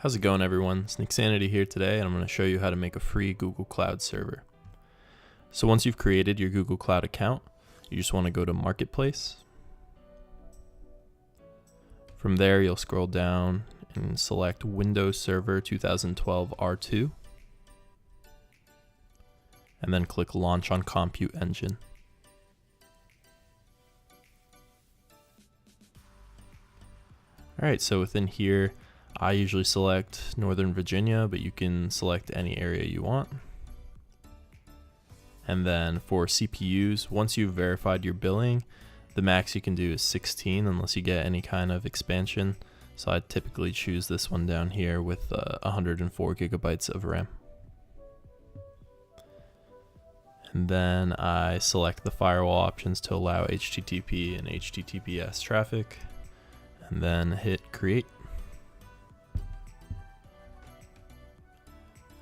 How's it going, everyone? Sneaksanity here today, and I'm going to show you how to make a free Google Cloud server. So once you've created your Google Cloud account, you just want to go to Marketplace. From there, you'll scroll down and select Windows Server 2012 R2, and then click Launch on Compute Engine. Alright, so within here, I usually select Northern Virginia, but you can select any area you want. And then for CPUs, once you've verified your billing, the max you can do is 16 unless you get any kind of expansion. So I typically choose this one down here with 104 gigabytes of RAM. And then I select the firewall options to allow HTTP and HTTPS traffic, and then hit create.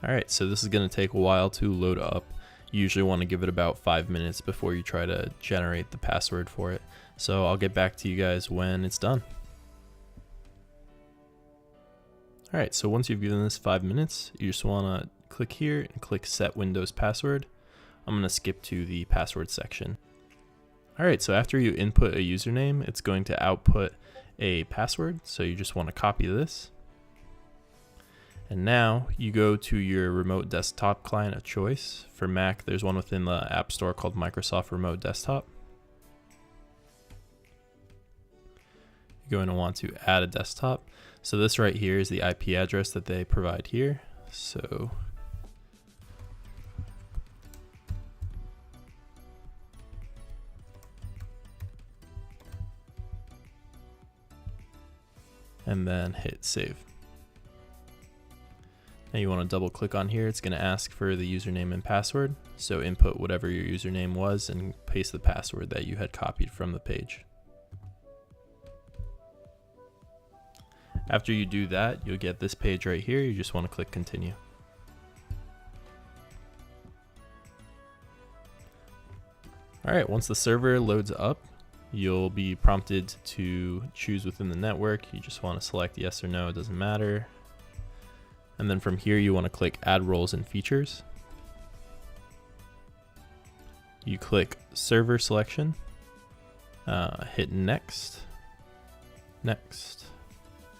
Alright, so this is going to take a while to load up. You usually want to give it about 5 minutes before you try to generate the password for it. So I'll get back to you guys when it's done. Alright, so once you've given this 5 minutes, you just want to click here and click Set Windows Password. I'm going to skip to the password section. Alright, so after you input a username, it's going to output a password. So you just want to copy this. And now you go to your remote desktop client of choice. For Mac, there's one within the App Store called Microsoft Remote Desktop. You're going to want to add a desktop. So this right here is the IP address that they provide here. So and then hit save. Now you want to double click on here. It's going to ask for the username and password. So input whatever your username was and paste the password that you had copied from the page. After you do that, you'll get this page right here. You just want to click continue. Alright, once the server loads up, you'll be prompted to choose within the network. You just want to select yes or no, it doesn't matter. And then from here, you want to click Add Roles and Features. You click Server Selection, hit Next,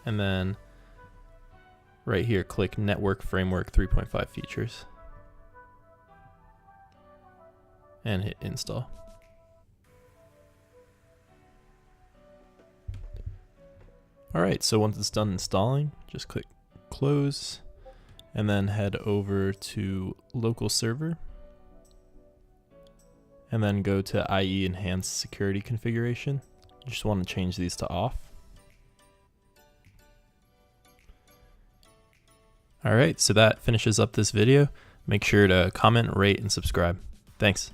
and then right here, click Network Framework 3.5 Features, and hit Install. Alright, so once it's done installing, just click Close, and then head over to Local Server, and then go to IE Enhanced Security Configuration. You just want to change these to off. Alright, so that finishes up this video. Make sure to comment, rate, and subscribe. Thanks.